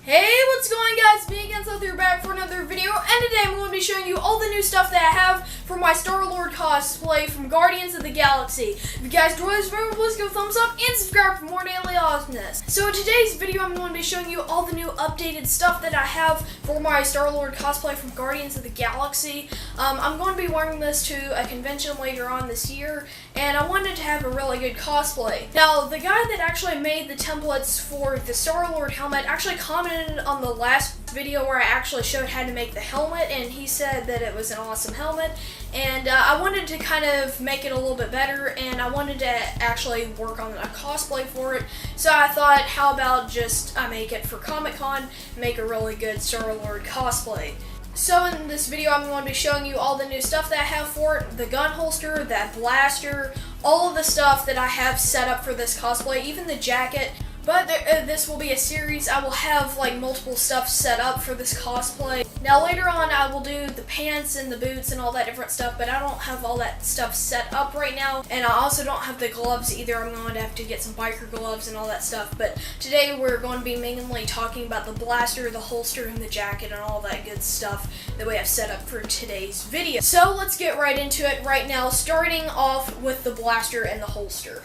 Hey, what's going on, guys? Me again, so we're back for another video, and today I'm going to be showing you all the new stuff that I have for my Star-Lord cosplay from Guardians of the Galaxy. If you guys enjoy this video, please give a thumbs up and subscribe for more daily awesomeness. So in today's video, I'm going to be showing you all the new updated stuff that I have for my Star-Lord cosplay from Guardians of the Galaxy. I'm going to be wearing this to a convention later on this year, and I wanted to have a really good cosplay. Now, the guy that actually made the templates for the Star-Lord helmet actually commented on the last video where I actually showed how to make the helmet, and he said that it was an awesome helmet, and I wanted to kind of make it a little bit better, and I wanted to actually work on a cosplay for it. So I thought, how about just I make it for Comic-Con, make a really good Star-Lord cosplay. So in this video, I'm going to be showing you all the new stuff that I have for it, the gun holster, that blaster, all of the stuff that I have set up for this cosplay, even the jacket. But this will be a series. I will have like multiple stuff set up for this cosplay. Now later on I will do the pants and the boots and all that different stuff, but I don't have all that stuff set up right now. And I also don't have the gloves either. I'm going to have to get some biker gloves and all that stuff. But today we're going to be mainly talking about the blaster, the holster, and the jacket and all that good stuff that we have set up for today's video. So let's get right into it right now, starting off with the blaster and the holster.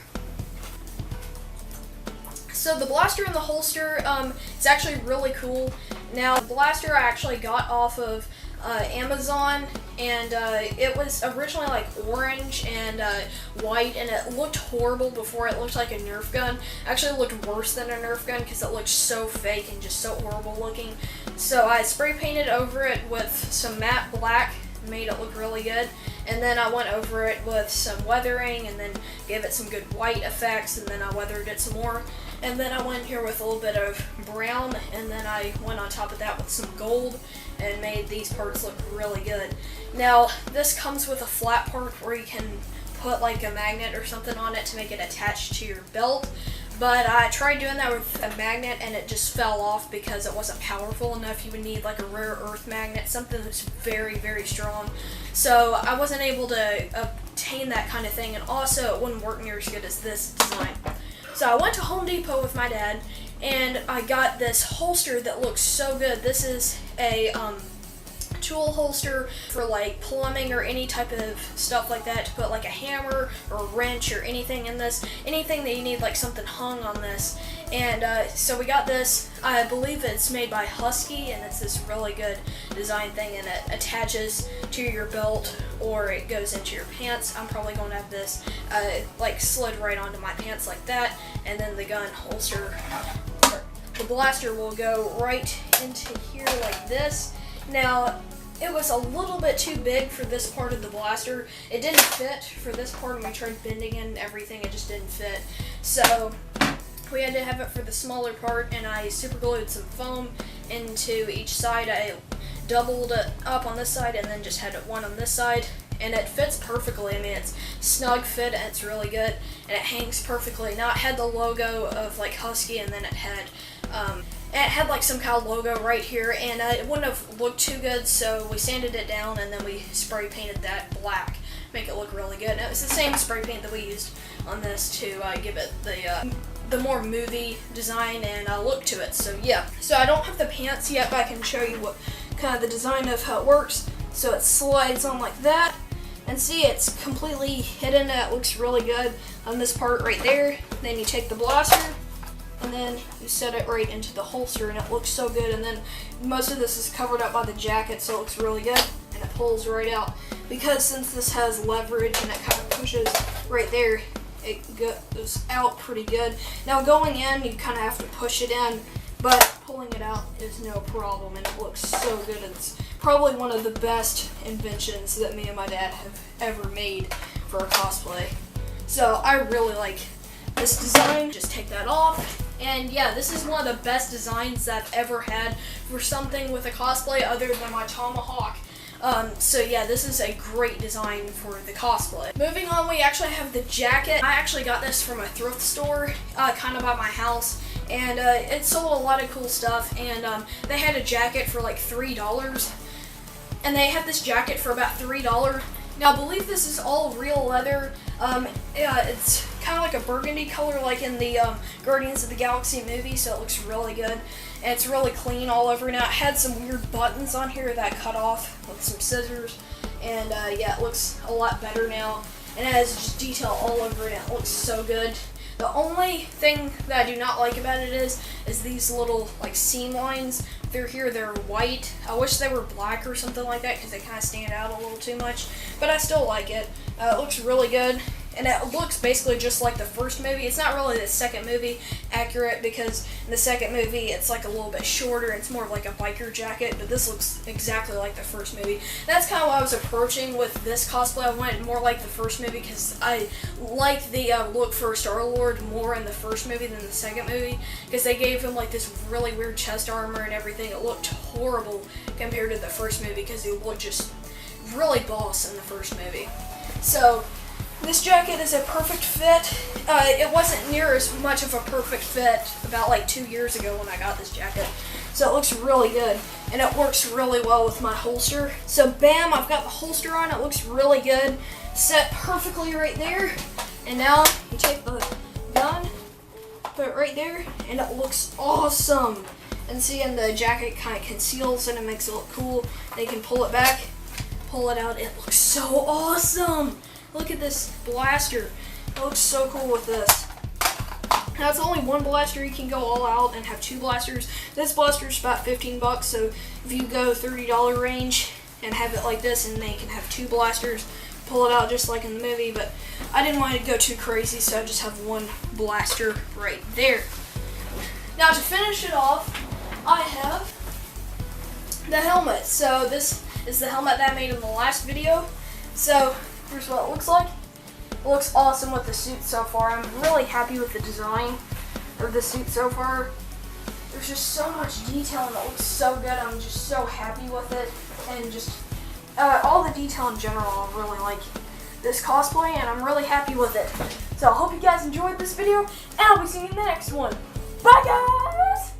So the blaster and the holster, it's actually really cool. Now, the blaster I actually got off of Amazon, and it was originally like orange and white, and it looked horrible before. It looked like a Nerf gun. Actually, it looked worse than a Nerf gun because it looked so fake and just so horrible looking. So I spray painted over it with some matte black, made it look really good, and then I went over it with some weathering and then gave it some good white effects, and then I weathered it some more, and then I went here with a little bit of brown, and then I went on top of that with some gold and made these parts look really good. Now this comes with a flat part where you can put like a magnet or something on it to make it attached to your belt. But I tried doing that with a magnet and it just fell off because it wasn't powerful enough. You would need like a rare earth magnet, something that's very, very strong. So I wasn't able to obtain that kind of thing, and also it wouldn't work near as good as this design. So I went to Home Depot with my dad and I got this holster that looks so good. This is a tool holster for like plumbing or any type of stuff like that, to put like a hammer or a wrench or anything in this, anything that you need like something hung on this. And so we got this. I believe it's made by Husky, and it's this really good design thing, and it attaches to your belt or it goes into your pants. I'm probably going to have this like slid right onto my pants like that, and then the gun holster, the blaster, will go right into here like this. Now, it was a little bit too big for this part of the blaster. It didn't fit for this part, and we tried bending it and everything, it just didn't fit. So we had to have it for the smaller part, and I super glued some foam into each side. I doubled it up on this side and then just had it one on this side, and it fits perfectly. I mean, it's snug fit and it's really good, and it hangs perfectly. Now it had the logo of like Husky, and then it had like some kind of logo right here, and it wouldn't have looked too good, so we sanded it down and then we spray painted that black, make it look really good. And it was the same spray paint that we used on this to give it the more movie design and look to it. So yeah, so I don't have the pants yet, but I can show you what kind of the design of how it works. So it slides on like that, and see, it's completely hidden. It looks really good on this part right there. Then you take the blaster and then you set it right into the holster, and it looks so good. And then most of this is covered up by the jacket, so it looks really good, and it pulls right out. Because since this has leverage and it kind of pushes right there, it goes out pretty good. Now going in, you kind of have to push it in, but pulling it out is no problem, and it looks so good. It's probably one of the best inventions that me and my dad have ever made for a cosplay. So I really like this design. Just take that off. And yeah, this is one of the best designs that I've ever had for something with a cosplay other than my tomahawk. So yeah, this is a great design for the cosplay. Moving on, we actually have the jacket. I actually got this from a thrift store kind of by my house, and it sold a lot of cool stuff, and they had a jacket for like $3, and they had this jacket for about $3. Now I believe this is all real leather. It's kind of like a burgundy color like in the Guardians of the Galaxy movie, so it looks really good. And it's really clean all over now. It had some weird buttons on here that cut off with some scissors. And yeah, it looks a lot better now. And it has just detail all over it. It looks so good. The only thing that I do not like about it is these little like seam lines. They're here, they're white. I wish they were black or something like that because they kind of stand out a little too much. But I still like it. It looks really good. And it looks basically just like the first movie. It's not really the second movie accurate because in the second movie it's like a little bit shorter. It's more of like a biker jacket, but this looks exactly like the first movie. That's kind of what I was approaching with this cosplay. I wanted more like the first movie because I like the look for Star-Lord more in the first movie than the second movie because they gave him like this really weird chest armor and everything. It looked horrible compared to the first movie because he looked just really boss in the first movie. So this jacket is a perfect fit. It wasn't near as much of a perfect fit about like 2 years ago when I got this jacket. So it looks really good. And it works really well with my holster. So bam, I've got the holster on. It looks really good. Set perfectly right there. And now you take the gun, put it right there, and it looks awesome. And see, and the jacket kind of conceals and it makes it look cool. And you can pull it back, pull it out. It looks so awesome. Look at this blaster. It looks so cool with this. Now it's only one blaster. You can go all out and have two blasters. This blaster is about $15, so if you go $30 range and have it like this, and then you can have two blasters, pull it out just like in the movie. But I didn't want to go too crazy, so I just have one blaster right there. Now to finish it off, I have the helmet. So this is the helmet that I made in the last video. So here's what it looks like. It looks awesome with the suit so far. I'm really happy with the design of the suit so far. There's just so much detail and it looks so good. I'm just so happy with it. And just all the detail in general, I really like this cosplay and I'm really happy with it. So I hope you guys enjoyed this video and I'll be seeing you in the next one. Bye guys!